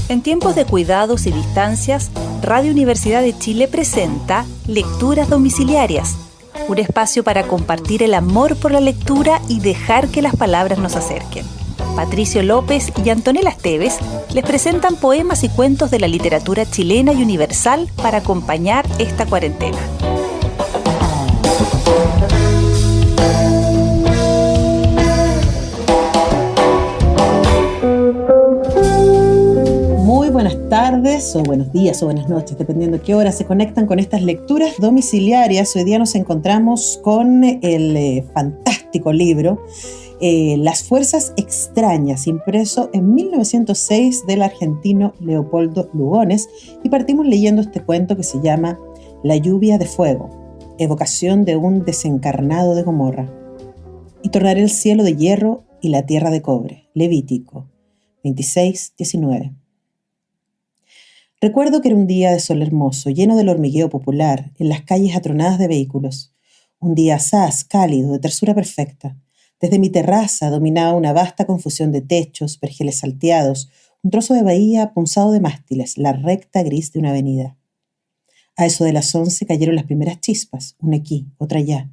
En tiempos de cuidados y distancias, Radio Universidad de Chile presenta Lecturas Domiciliarias, un espacio para compartir el amor por la lectura y dejar que las palabras nos acerquen. Patricio López y Antonella Esteves les presentan poemas y cuentos de la literatura chilena y universal para acompañar esta cuarentena. Muy buenas tardes, o buenos días, o buenas noches, dependiendo de qué hora se conectan con estas lecturas domiciliarias. Hoy día nos encontramos con el fantástico libro Las Fuerzas Extrañas, impreso en 1906 del argentino Leopoldo Lugones, y partimos leyendo este cuento que se llama La lluvia de fuego, evocación de un desencarnado de Gomorra. Y tornaré el cielo de hierro y la tierra de cobre. Levítico 26:19. Recuerdo que era un día de sol hermoso, lleno del hormigueo popular, en las calles atronadas de vehículos. Un día asaz, cálido, de tersura perfecta. Desde mi terraza dominaba una vasta confusión de techos, vergeles salteados, un trozo de bahía punzado de mástiles, la recta gris de una avenida. A eso de las 11 cayeron las primeras chispas, una aquí, otra allá.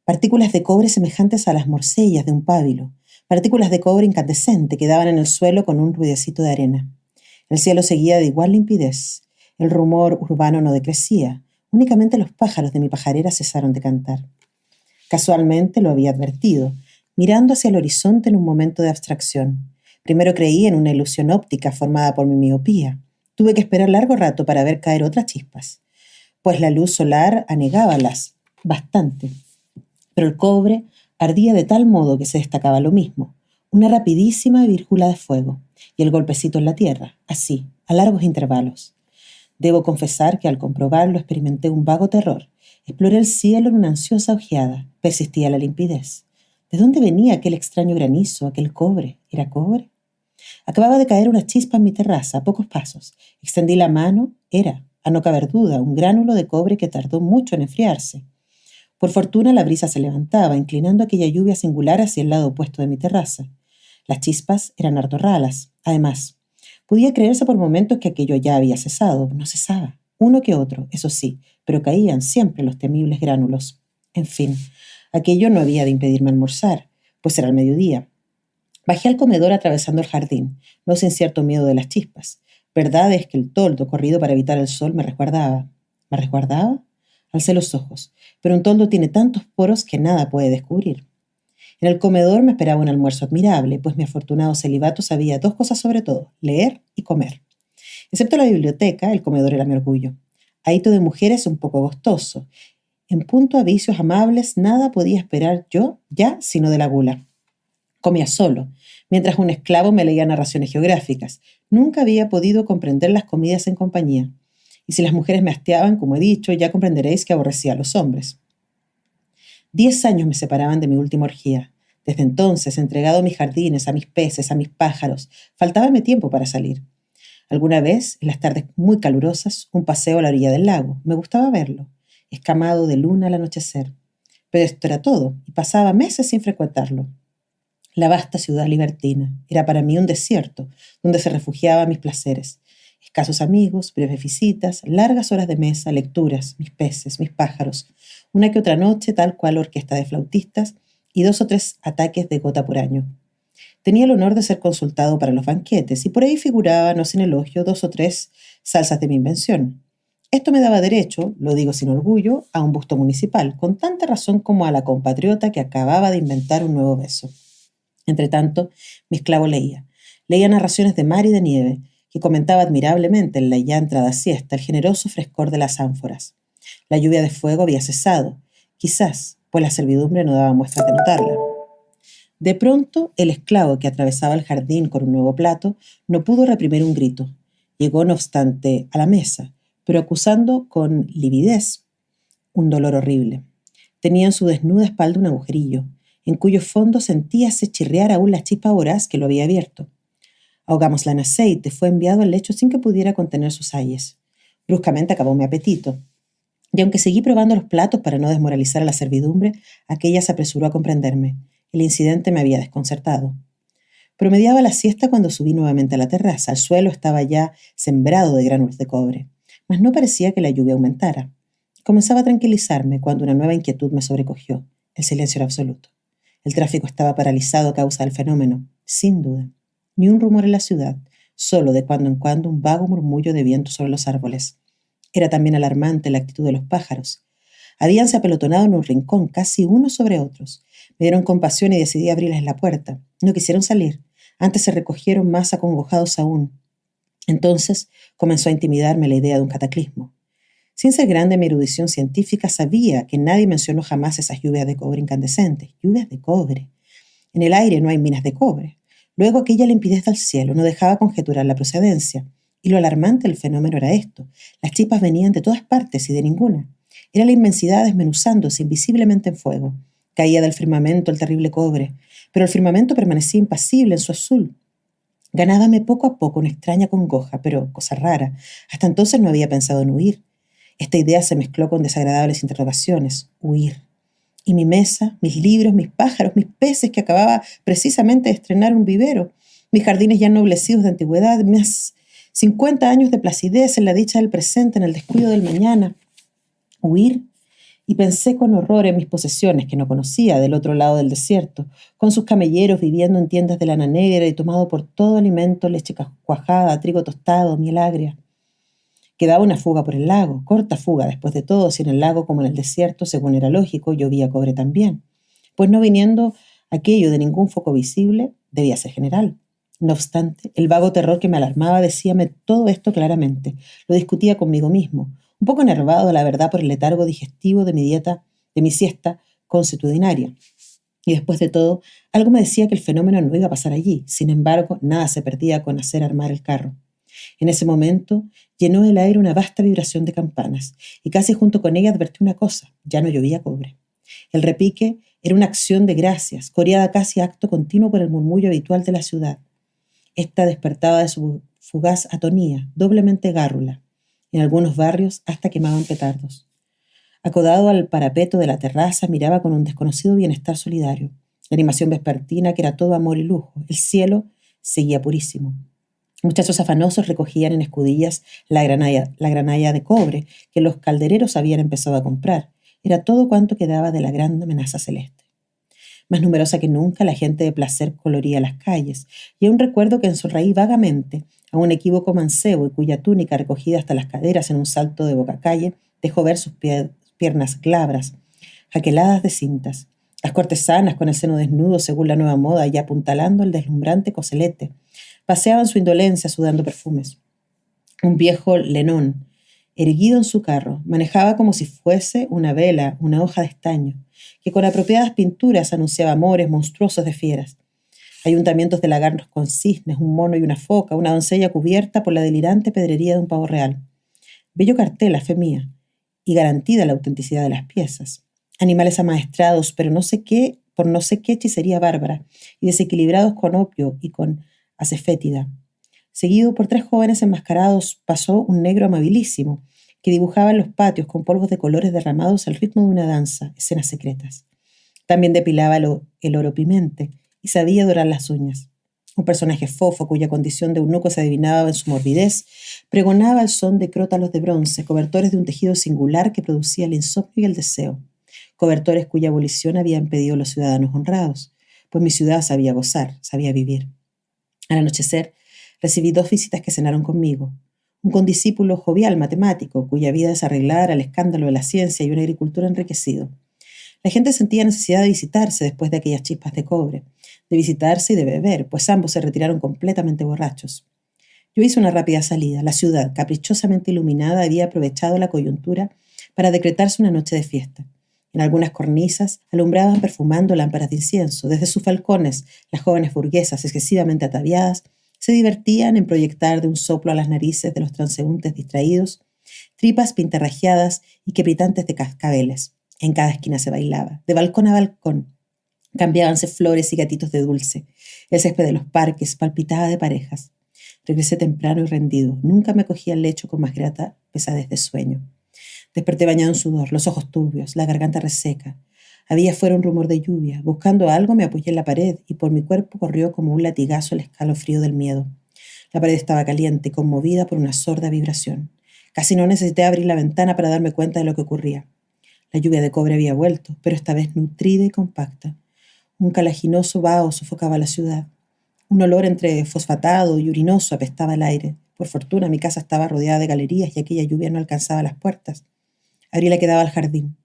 Partículas de cobre semejantes a las morcillas de un pábilo, partículas de cobre incandescente que daban en el suelo con un ruidecito de arena. El cielo seguía de igual limpidez. El rumor urbano no decrecía. Únicamente los pájaros de mi pajarera cesaron de cantar. Casualmente lo había advertido, mirando hacia el horizonte en un momento de abstracción. Primero creí en una ilusión óptica formada por mi miopía. Tuve que esperar largo rato para ver caer otras chispas, pues la luz solar anegábalas bastante. Pero el cobre ardía de tal modo que se destacaba lo mismo, una rapidísima vírgula de fuego, y el golpecito en la tierra, así, a largos intervalos. Debo confesar que al comprobarlo experimenté un vago terror. Exploré el cielo en una ansiosa ojeada. Persistía la limpidez. ¿De dónde venía aquel extraño granizo, aquel cobre? ¿Era cobre? Acababa de caer una chispa en mi terraza, a pocos pasos. Extendí la mano. Era, a no caber duda, un gránulo de cobre que tardó mucho en enfriarse. Por fortuna la brisa se levantaba, inclinando aquella lluvia singular hacia el lado opuesto de mi terraza. Las chispas eran harto ralas. Además, podía creerse por momentos que aquello ya había cesado. No cesaba. Uno que otro, eso sí, pero caían siempre los temibles gránulos. En fin, aquello no había de impedirme almorzar, pues era el mediodía. Bajé al comedor atravesando el jardín, no sin cierto miedo de las chispas. Verdad es que el toldo corrido para evitar el sol me resguardaba. ¿Me resguardaba? Alcé los ojos, pero un toldo tiene tantos poros que nada puede descubrir. En el comedor me esperaba un almuerzo admirable, pues mi afortunado celibato sabía dos cosas sobre todo: leer y comer. Excepto la biblioteca, el comedor era mi orgullo. Ahito de mujeres un poco gostoso. En punto a vicios amables, nada podía esperar yo ya sino de la gula. Comía solo, mientras un esclavo me leía narraciones geográficas. Nunca había podido comprender las comidas en compañía. Y si las mujeres me hastiaban, como he dicho, ya comprenderéis que aborrecía a los hombres. 10 años me separaban de mi última orgía. Desde entonces, entregado a mis jardines, a mis peces, a mis pájaros, faltábame tiempo para salir. Alguna vez, en las tardes muy calurosas, un paseo a la orilla del lago. Me gustaba verlo, escamado de luna al anochecer. Pero esto era todo, y pasaba meses sin frecuentarlo. La vasta ciudad libertina era para mí un desierto, donde se refugiaban mis placeres. Escasos amigos, breves visitas, largas horas de mesa, lecturas, mis peces, mis pájaros, una que otra noche tal cual orquesta de flautistas y 2 o 3 ataques de gota por año. Tenía el honor de ser consultado para los banquetes y por ahí figuraba, no sin elogio, 2 o 3 salsas de mi invención. Esto me daba derecho, lo digo sin orgullo, a un busto municipal, con tanta razón como a la compatriota que acababa de inventar un nuevo beso. Entretanto, mi esclavo leía. Leía narraciones de mar y de nieve, que comentaba admirablemente en la ya entrada siesta el generoso frescor de las ánforas. La lluvia de fuego había cesado, quizás, pues la servidumbre no daba muestras de notarla. De pronto, el esclavo que atravesaba el jardín con un nuevo plato no pudo reprimir un grito. Llegó, no obstante, a la mesa, pero acusando con lividez un dolor horrible. Tenía en su desnuda espalda un agujerillo, en cuyo fondo sentíase chirriar aún la chispa voraz que lo había abierto. Ahogámosla en aceite, fue enviado al lecho sin que pudiera contener sus ayes. Bruscamente acabó mi apetito, y aunque seguí probando los platos para no desmoralizar a la servidumbre, aquella se apresuró a comprenderme. El incidente me había desconcertado. Promediaba la siesta cuando subí nuevamente a la terraza. El suelo estaba ya sembrado de gránulos de cobre, mas no parecía que la lluvia aumentara. Comenzaba a tranquilizarme cuando una nueva inquietud me sobrecogió. El silencio era absoluto. El tráfico estaba paralizado a causa del fenómeno, sin duda. Ni un rumor en la ciudad, solo de cuando en cuando un vago murmullo de viento sobre los árboles. Era también alarmante la actitud de los pájaros. Habíanse apelotonado en un rincón, casi unos sobre otros. Me dieron compasión y decidí abrirles la puerta. No quisieron salir. Antes se recogieron más acongojados aún. Entonces comenzó a intimidarme la idea de un cataclismo. Sin ser grande mi erudición científica, sabía que nadie mencionó jamás esas lluvias de cobre incandescentes. Lluvias de cobre. En el aire no hay minas de cobre. Luego aquella limpidez del cielo no dejaba conjeturar la procedencia. Y lo alarmante del fenómeno era esto. Las chispas venían de todas partes y de ninguna. Era la inmensidad desmenuzándose invisiblemente en fuego. Caía del firmamento el terrible cobre, pero el firmamento permanecía impasible en su azul. Ganábame poco a poco una extraña congoja, pero cosa rara. Hasta entonces no había pensado en huir. Esta idea se mezcló con desagradables interrogaciones. Huir. Y mi mesa, mis libros, mis pájaros, mis peces que acababa precisamente de estrenar un vivero, mis jardines ya ennoblecidos de antigüedad, mis 50 años de placidez en la dicha del presente, en el descuido del mañana. Huir. Y pensé con horror en mis posesiones que no conocía del otro lado del desierto, con sus camelleros viviendo en tiendas de lana negra y tomado por todo alimento, leche cuajada, trigo tostado, miel agria. Quedaba una fuga por el lago, corta fuga después de todo, si en el lago como en el desierto, según era lógico, llovía cobre también. Pues no viniendo aquello de ningún foco visible, debía ser general. No obstante, el vago terror que me alarmaba decíame todo esto claramente. Lo discutía conmigo mismo, un poco enervado a la verdad por el letargo digestivo de mi dieta, de mi siesta consuetudinaria. Y después de todo, algo me decía que el fenómeno no iba a pasar allí. Sin embargo, nada se perdía con hacer armar el carro. En ese momento llenó el aire una vasta vibración de campanas, y casi junto con ella advertí una cosa: ya no llovía cobre. El repique era una acción de gracias, coreada casi a acto continuo por el murmullo habitual de la ciudad. Esta despertaba de su fugaz atonía, doblemente gárrula. En algunos barrios hasta quemaban petardos. Acodado al parapeto de la terraza, miraba con un desconocido bienestar solidario. La animación vespertina, que era todo amor y lujo. El cielo seguía purísimo. Muchachos afanosos recogían en escudillas la granalla de cobre que los caldereros habían empezado a comprar. Era todo cuanto quedaba de la gran amenaza celeste. Más numerosa que nunca, la gente de placer coloría las calles, y aún recuerdo que ensonreí vagamente a un equívoco mancebo y cuya túnica, recogida hasta las caderas en un salto de bocacalle, dejó ver sus piernas glabras, jaqueladas de cintas. Las cortesanas, con el seno desnudo según la nueva moda y apuntalando el deslumbrante coselete, paseaban su indolencia sudando perfumes. Un viejo lenón, erguido en su carro, manejaba como si fuese una vela, una hoja de estaño, que con apropiadas pinturas anunciaba amores monstruosos de fieras. Ayuntamientos de lagartos con cisnes, un mono y una foca, una doncella cubierta por la delirante pedrería de un pavo real. Bello cartel, a fe mía, y garantida la autenticidad de las piezas. Animales amaestrados, pero por no sé qué hechicería bárbara, y desequilibrados con opio y con acefétida. Seguido por 3 jóvenes enmascarados, pasó un negro amabilísimo, que dibujaba en los patios con polvos de colores derramados al ritmo de una danza, escenas secretas. También depilaba el oro pimente y sabía dorar las uñas. Un personaje fofo, cuya condición de eunuco se adivinaba en su morbidez, pregonaba al son de crótalos de bronce, cobertores de un tejido singular que producía el insomnio y el deseo. Cobertores cuya abolición habían pedido los ciudadanos honrados, pues mi ciudad sabía gozar, sabía vivir. Al anochecer, recibí 2 visitas que cenaron conmigo. Un condiscípulo jovial matemático, cuya vida es arreglar al escándalo de la ciencia y una agricultura enriquecido. La gente sentía necesidad de visitarse después de aquellas chispas de cobre, de visitarse y de beber, pues ambos se retiraron completamente borrachos. Yo hice una rápida salida. La ciudad, caprichosamente iluminada, había aprovechado la coyuntura para decretarse una noche de fiesta. En algunas cornisas alumbraban perfumando lámparas de incienso. Desde sus balcones, las jóvenes burguesas, excesivamente ataviadas, se divertían en proyectar de un soplo a las narices de los transeúntes distraídos tripas pintarrajeadas y crepitantes de cascabeles. En cada esquina se bailaba, de balcón a balcón. Cambiábanse flores y gatitos de dulce. El césped de los parques palpitaba de parejas. Regresé temprano y rendido. Nunca me cogí al lecho con más grata pesadez de sueño. Desperté bañado en sudor, los ojos turbios, la garganta reseca. Había fuera un rumor de lluvia. Buscando algo me apoyé en la pared y por mi cuerpo corrió como un latigazo el escalofrío del miedo. La pared estaba caliente, conmovida por una sorda vibración. Casi no necesité abrir la ventana para darme cuenta de lo que ocurría. La lluvia de cobre había vuelto, pero esta vez nutrida y compacta. Un calaginoso vaho sofocaba la ciudad. Un olor entre fosfatado y urinoso apestaba el aire. Por fortuna, mi casa estaba rodeada de galerías y aquella lluvia no alcanzaba las puertas. Abrí la que daba al jardín.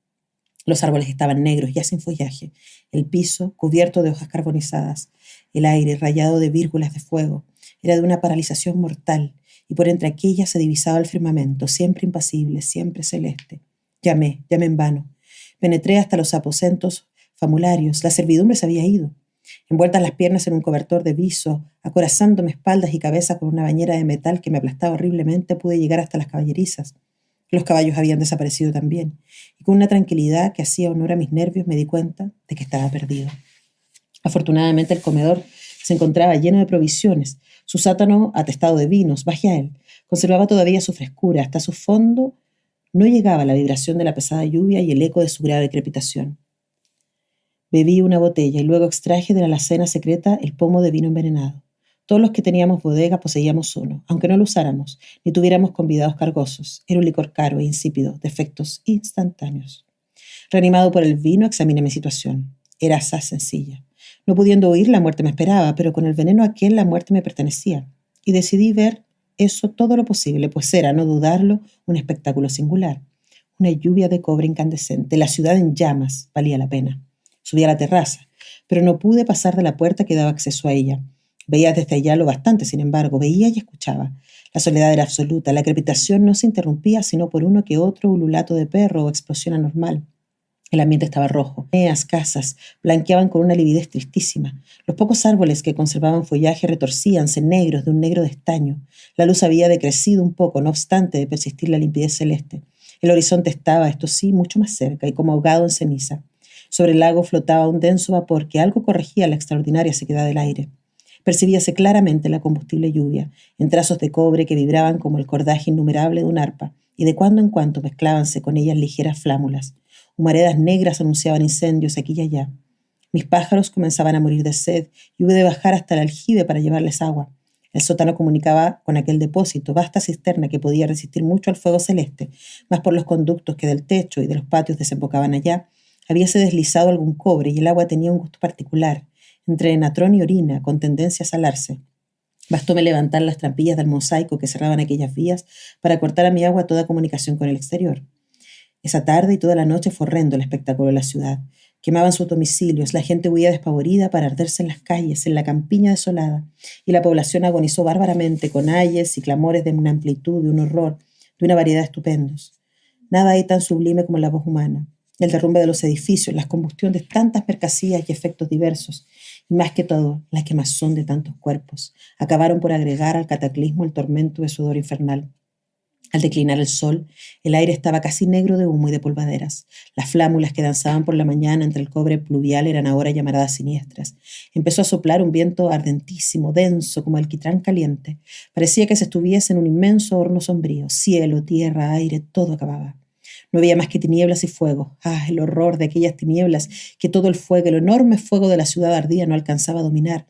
Los árboles estaban negros, ya sin follaje. El piso, cubierto de hojas carbonizadas. El aire, rayado de vírgulas de fuego. Era de una paralización mortal, y por entre aquellas se divisaba el firmamento, siempre impasible, siempre celeste. Llamé en vano. Penetré hasta los aposentos famularios. La servidumbre se había ido. Envueltas las piernas en un cobertor de viso, acorazándome espaldas y cabeza con una bañera de metal que me aplastaba horriblemente, pude llegar hasta las caballerizas. Los caballos habían desaparecido también, y con una tranquilidad que hacía honor a mis nervios me di cuenta de que estaba perdido. Afortunadamente el comedor se encontraba lleno de provisiones. Su sótano, atestado de vinos, bajé a él. Conservaba todavía su frescura. Hasta su fondo no llegaba la vibración de la pesada lluvia y el eco de su grave crepitación. Bebí una botella y luego extraje de la alacena secreta el pomo de vino envenenado. Todos los que teníamos bodega poseíamos uno, aunque no lo usáramos, ni tuviéramos convidados cargosos. Era un licor caro e insípido, de efectos instantáneos. Reanimado por el vino, examiné mi situación. Era asaz sencilla. No pudiendo huir, la muerte me esperaba, pero con el veneno aquel la muerte me pertenecía. Y decidí ver eso todo lo posible, pues era, no dudarlo, un espectáculo singular. Una lluvia de cobre incandescente, la ciudad en llamas, valía la pena. Subí a la terraza, pero no pude pasar de la puerta que daba acceso a ella. Veía desde allá lo bastante, sin embargo, veía y escuchaba. La soledad era absoluta, la crepitación no se interrumpía sino por uno que otro ululato de perro o explosión anormal. El ambiente estaba rojo. Las casas blanqueaban con una lividez tristísima. Los pocos árboles que conservaban follaje retorcíanse negros de un negro de estaño. La luz había decrecido un poco, no obstante de persistir la limpidez celeste. El horizonte estaba, esto sí, mucho más cerca y como ahogado en ceniza. Sobre el lago flotaba un denso vapor que algo corregía la extraordinaria sequedad del aire. Percibíase claramente la combustible lluvia, en trazos de cobre que vibraban como el cordaje innumerable de un arpa, y de cuando en cuando mezclábanse con ellas ligeras flámulas. Humaredas negras anunciaban incendios aquí y allá. Mis pájaros comenzaban a morir de sed y hube de bajar hasta el aljibe para llevarles agua. El sótano comunicaba con aquel depósito, vasta cisterna que podía resistir mucho al fuego celeste, mas por los conductos que del techo y de los patios desembocaban allá, habíase deslizado algún cobre y el agua tenía un gusto particular, entre natrón y orina, con tendencia a salarse. Bastóme levantar las trampillas del mosaico que cerraban aquellas vías para cortar a mi agua toda comunicación con el exterior. Esa tarde y toda la noche fue horrendo el espectáculo de la ciudad. Quemaban sus domicilios, la gente huía despavorida para arderse en las calles, en la campiña desolada, y la población agonizó bárbaramente con ayes y clamores de una amplitud, de un horror, de una variedad estupendos. Nada hay tan sublime como la voz humana. El derrumbe de los edificios, la combustión de tantas mercancías y efectos diversos, y más que todo, la quemazón de tantos cuerpos, acabaron por agregar al cataclismo el tormento de sudor infernal. Al declinar el sol, el aire estaba casi negro de humo y de polvaderas. Las flámulas que danzaban por la mañana entre el cobre pluvial eran ahora llamaradas siniestras. Empezó a soplar un viento ardentísimo, denso, como alquitrán caliente. Parecía que se estuviese en un inmenso horno sombrío. Cielo, tierra, aire, todo acababa. No había más que tinieblas y fuego. ¡Ah, el horror de aquellas tinieblas! Que todo el fuego, el enorme fuego de la ciudad ardía no alcanzaba a dominar.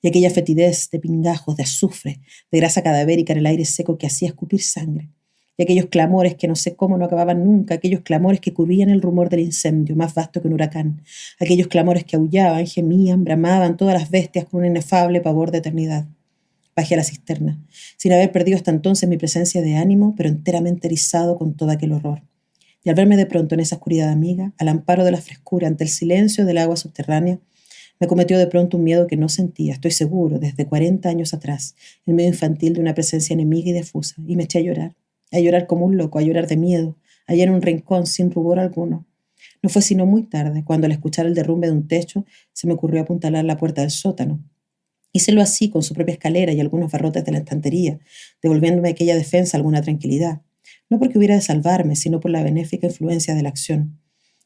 Y aquella fetidez de pingajos, de azufre, de grasa cadavérica en el aire seco que hacía escupir sangre. Y aquellos clamores que no sé cómo no acababan nunca, aquellos clamores que cubrían el rumor del incendio, más vasto que un huracán. Aquellos clamores que aullaban, gemían, bramaban todas las bestias con un inefable pavor de eternidad. Bajé a la cisterna, sin haber perdido hasta entonces mi presencia de ánimo, pero enteramente erizado con todo aquel horror. Y al verme de pronto en esa oscuridad amiga, al amparo de la frescura, ante el silencio del agua subterránea, me acometió de pronto un miedo que no sentía, estoy seguro, desde 40 años atrás, el miedo infantil de una presencia enemiga y difusa, y me eché a llorar como un loco, a llorar de miedo, allá en un rincón sin rubor alguno. No fue sino muy tarde, cuando al escuchar el derrumbe de un techo, se me ocurrió apuntalar la puerta del sótano. Hícelo así, con su propia escalera y algunos barrotes de la estantería, devolviéndome a aquella defensa alguna tranquilidad. No porque hubiera de salvarme, sino por la benéfica influencia de la acción.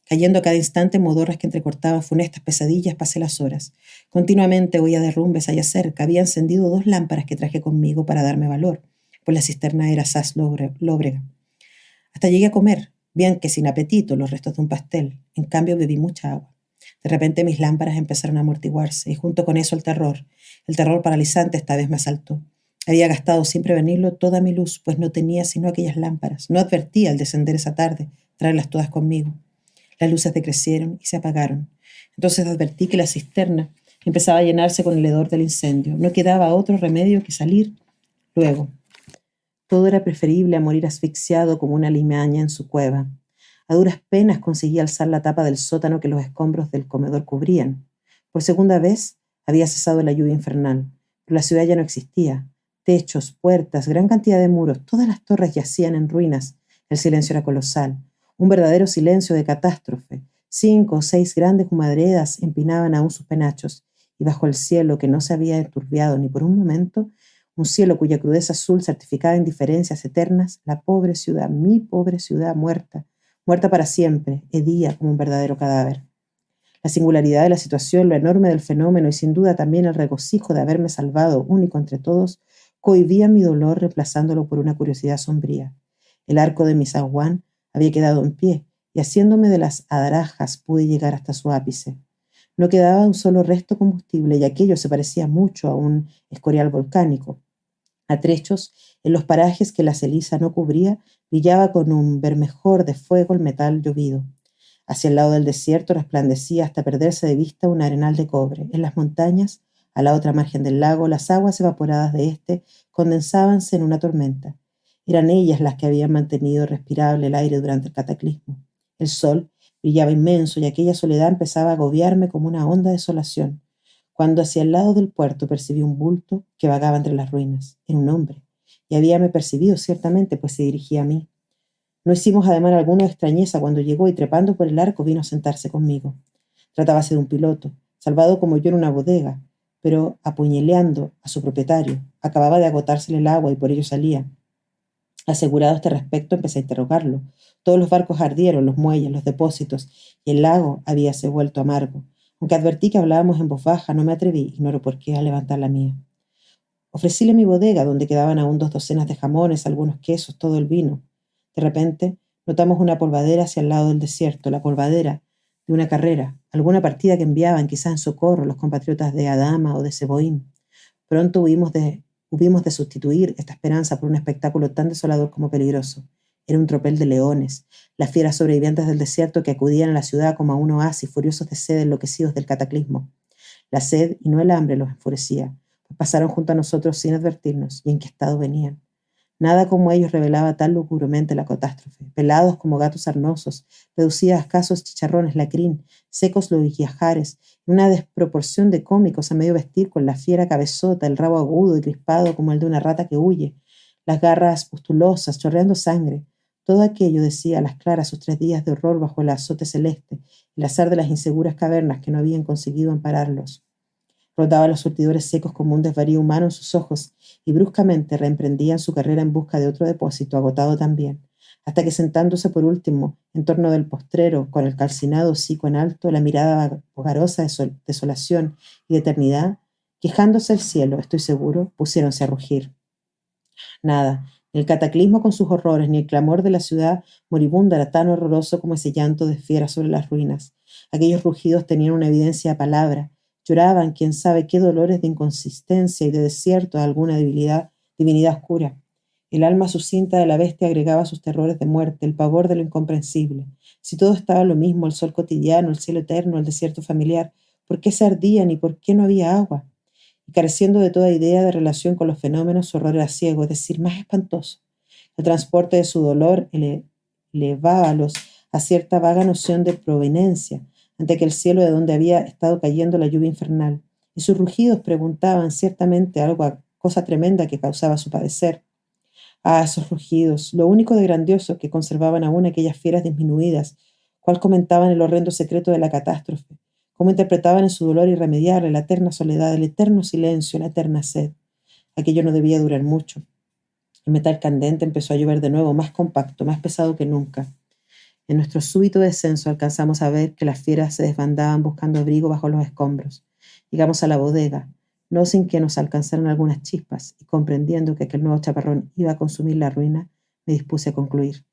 Cayendo a cada instante en modorras que entrecortaban funestas pesadillas, pasé las horas. Continuamente oía derrumbes allá cerca. Había encendido 2 lámparas que traje conmigo para darme valor, pues la cisterna era asaz lóbrega. Hasta llegué a comer. bien que sin apetito, los restos de un pastel. En cambio, bebí mucha agua. De repente mis lámparas empezaron a amortiguarse y junto con eso el terror paralizante esta vez me asaltó. Había gastado sin prevenirlo toda mi luz, pues no tenía sino aquellas lámparas. No advertí al descender esa tarde traerlas todas conmigo. Las luces decrecieron y se apagaron. Entonces advertí que la cisterna empezaba a llenarse con el hedor del incendio. No quedaba otro remedio que salir luego. Todo era preferible a morir asfixiado como una limaña en su cueva. A duras penas conseguí alzar la tapa del sótano que los escombros del comedor cubrían. Por segunda vez había cesado la lluvia infernal, pero la ciudad ya no existía. Techos, puertas, gran cantidad de muros, todas las torres yacían en ruinas. El silencio era colosal, un verdadero silencio de catástrofe. 5 o 6 grandes humaredas empinaban aún sus penachos, y bajo el cielo que no se había enturbiado ni por un momento, un cielo cuya crudeza azul certificaba indiferencias eternas, la pobre ciudad, mi pobre ciudad muerta para siempre, hedía como un verdadero cadáver. La singularidad de la situación, lo enorme del fenómeno y sin duda también el regocijo de haberme salvado, único entre todos, cohibían mi dolor reemplazándolo por una curiosidad sombría. El arco de mi zaguán había quedado en pie y haciéndome de las adarajas pude llegar hasta su ápice. No quedaba un solo resto combustible y aquello se parecía mucho a un escorial volcánico. A trechos, en los parajes que la ceniza no cubría, brillaba con un bermejor de fuego el metal llovido. Hacia el lado del desierto resplandecía hasta perderse de vista un arenal de cobre. En las montañas, a la otra margen del lago, las aguas evaporadas de éste condensábanse en una tormenta. Eran ellas las que habían mantenido respirable el aire durante el cataclismo. El sol brillaba inmenso y aquella soledad empezaba a agobiarme como una honda desolación, cuando hacia el lado del puerto percibí un bulto que vagaba entre las ruinas. Era un hombre, y habíame percibido ciertamente, pues se dirigía a mí. No hicimos ademán alguno de extrañeza cuando llegó y trepando por el arco vino a sentarse conmigo. Tratábase de un piloto, salvado como yo en una bodega, pero apuñaleando a su propietario. Acababa de agotársele el agua y por ello salía. Asegurado a este respecto, empecé a interrogarlo. Todos los barcos ardieron, los muelles, los depósitos, y el lago habíase vuelto amargo. Aunque advertí que hablábamos en voz baja, no me atreví, ignoro por qué, a levantar la mía. Ofrecíle mi bodega, donde quedaban aún 2 docenas de jamones, algunos quesos, todo el vino. De repente, notamos una polvadera hacia el lado del desierto, la polvadera de una carrera, alguna partida que enviaban, quizás en socorro, los compatriotas de Adama o de Seboín. Pronto hubimos de sustituir esta esperanza por un espectáculo tan desolador como peligroso. Era un tropel de leones, las fieras sobrevivientes del desierto que acudían a la ciudad como a un oasis, furiosos de sed, enloquecidos del cataclismo. La sed y no el hambre los enfurecía, pues pasaron junto a nosotros sin advertirnos, y en qué estado venían. Nada como ellos revelaba tan lúgubremente la catástrofe. Pelados como gatos sarnosos, reducidas a escasos chicharrones lacrín, secos los guiajares, y una desproporción de cómicos a medio vestir con la fiera cabezota, el rabo agudo y crispado como el de una rata que huye, las garras pustulosas, chorreando sangre. Todo aquello decía a las claras sus 3 días de horror bajo el azote celeste, el azar de las inseguras cavernas que no habían conseguido ampararlos. Rotaba los surtidores secos como un desvarío humano en sus ojos y bruscamente reemprendían su carrera en busca de otro depósito, agotado también, hasta que sentándose por último en torno del postrero, con el calcinado hocico en alto, la mirada vagarosa de desolación y de eternidad, quejándose el cielo, estoy seguro, pusiéronse a rugir. Nada, ni el cataclismo con sus horrores, ni el clamor de la ciudad moribunda era tan horroroso como ese llanto de fiera sobre las ruinas. Aquellos rugidos tenían una evidencia de palabra, lloraban quién sabe qué dolores de inconsistencia y de desierto a alguna divinidad oscura. El alma sucinta de la bestia agregaba sus terrores de muerte, el pavor de lo incomprensible. Si todo estaba lo mismo, el sol cotidiano, el cielo eterno, el desierto familiar, ¿por qué se ardían y por qué no había agua? Y careciendo de toda idea de relación con los fenómenos, su horror era ciego, es decir, más espantoso. El transporte de su dolor elevábalos a cierta vaga noción de proveniencia, ante aquel cielo de donde había estado cayendo la lluvia infernal, y sus rugidos preguntaban ciertamente algo, cosa tremenda que causaba su padecer. Ah, esos rugidos, lo único de grandioso que conservaban aún aquellas fieras disminuidas, cuál comentaban el horrendo secreto de la catástrofe, cómo interpretaban en su dolor irremediable la eterna soledad, el eterno silencio, la eterna sed. Aquello no debía durar mucho. El metal candente empezó a llover de nuevo, más compacto, más pesado que nunca. En nuestro súbito descenso alcanzamos a ver que las fieras se desbandaban buscando abrigo bajo los escombros. Llegamos a la bodega, no sin que nos alcanzaran algunas chispas, y comprendiendo que aquel nuevo chaparrón iba a consumir la ruina, me dispuse a concluir.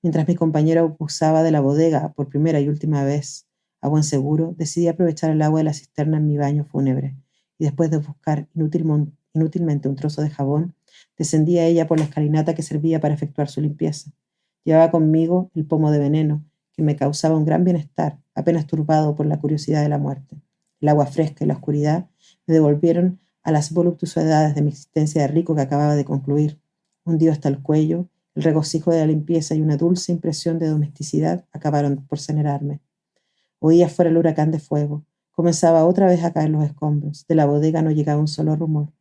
Mientras mi compañero usaba de la bodega por primera y última vez, a buen seguro, decidí aprovechar el agua de la cisterna en mi baño fúnebre, y después de buscar inútilmente un trozo de jabón, descendí a ella por la escalinata que servía para efectuar su limpieza. Llevaba conmigo el pomo de veneno, que me causaba un gran bienestar, apenas turbado por la curiosidad de la muerte. El agua fresca y la oscuridad me devolvieron a las voluptuosidades de mi existencia de rico que acababa de concluir. Hundido hasta el cuello, el regocijo de la limpieza y una dulce impresión de domesticidad acabaron por generarme. Oía afuera el huracán de fuego. Comenzaba otra vez a caer los escombros. De la bodega no llegaba un solo rumor.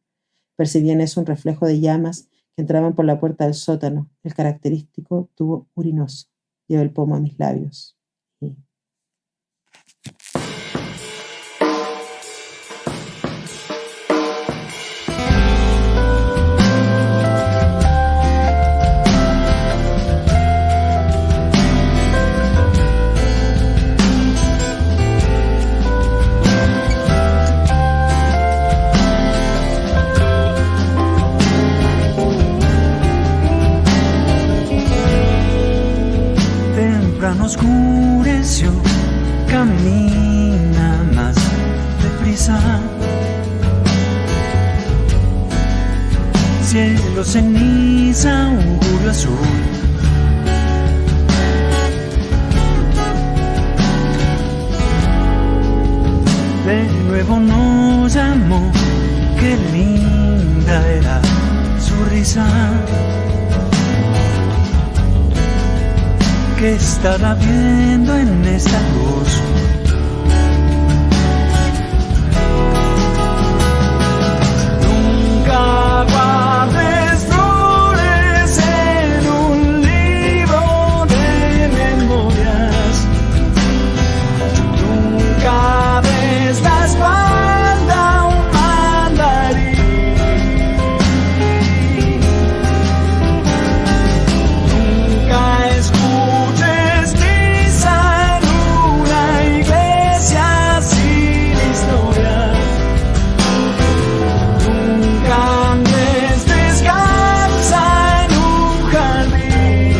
Percibí en eso un reflejo de llamas que entraban por la puerta del sótano, el característico tubo urinoso. Llevé el pomo a mis labios. Oscureció, camina más deprisa. Cielo ceniza, un julio azul. De nuevo nos llamó, qué linda era su risa. ¿Qué estará viendo en esta luz? Nunca guardes flores en un libro de memorias. Nunca des la espalda a un mandarín. Nunca escuches misa en una iglesia sin historia. Nunca andes descalza en un jardín.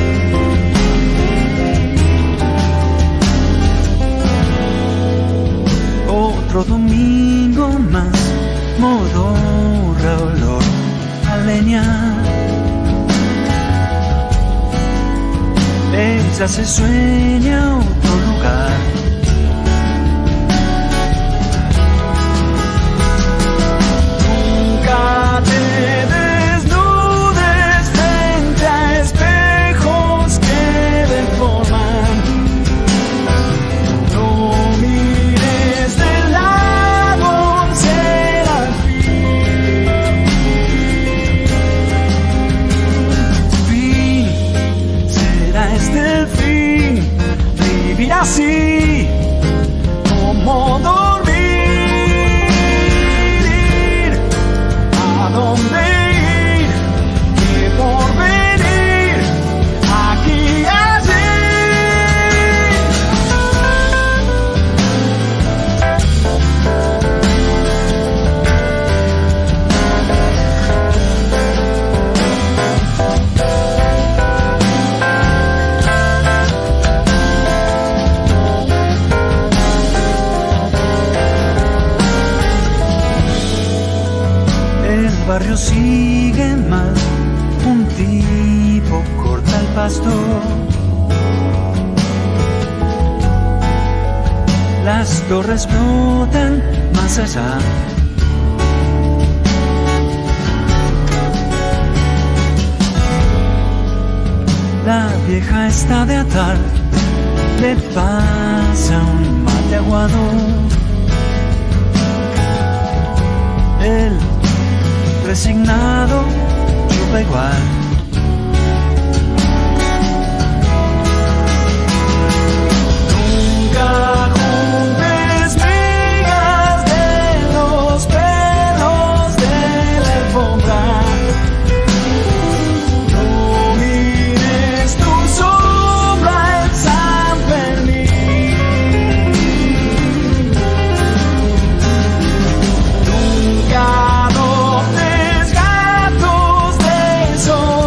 Otro domingo más, modorra, olor a leña. Ella se sueña otro lugar. Nunca te desnudes frente a espejos que deforman. No mires del lado serafín. Fin, será este el fin, vivir así como dormir. ¿A dónde ir? ¿Qué porvenir? Aquí y allí. El barrio sigue mal, un tipo corta el pasto. Las torres flotan más allá. La vieja está de atar, le pasa un mate aguado. El resignado chupa igual. Nunca juntes migas de los pelos de la alfombra. No mires tu sombra en San Fermín. Nunca adoptes gatos de esos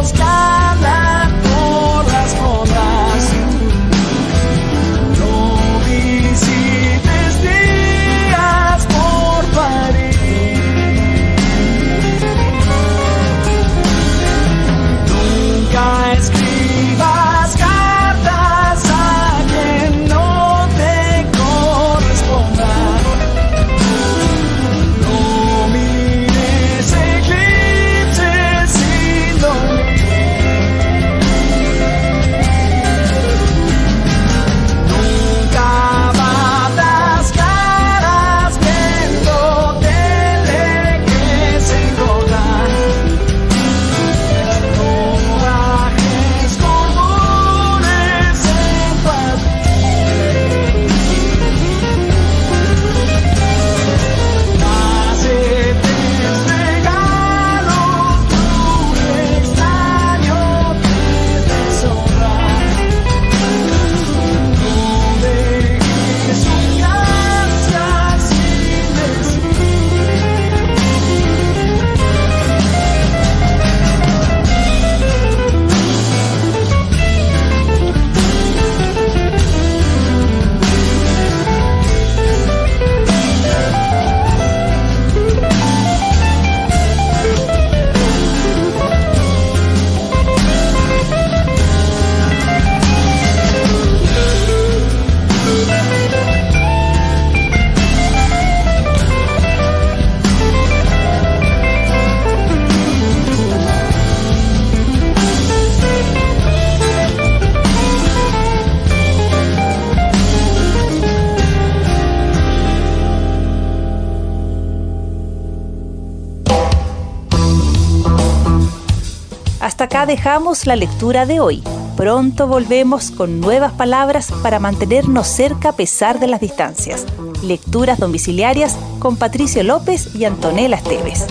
Hasta acá dejamos la lectura de hoy. Pronto volvemos con nuevas palabras para mantenernos cerca a pesar de las distancias. Lecturas domiciliarias con Patricio López y Antonella Esteves.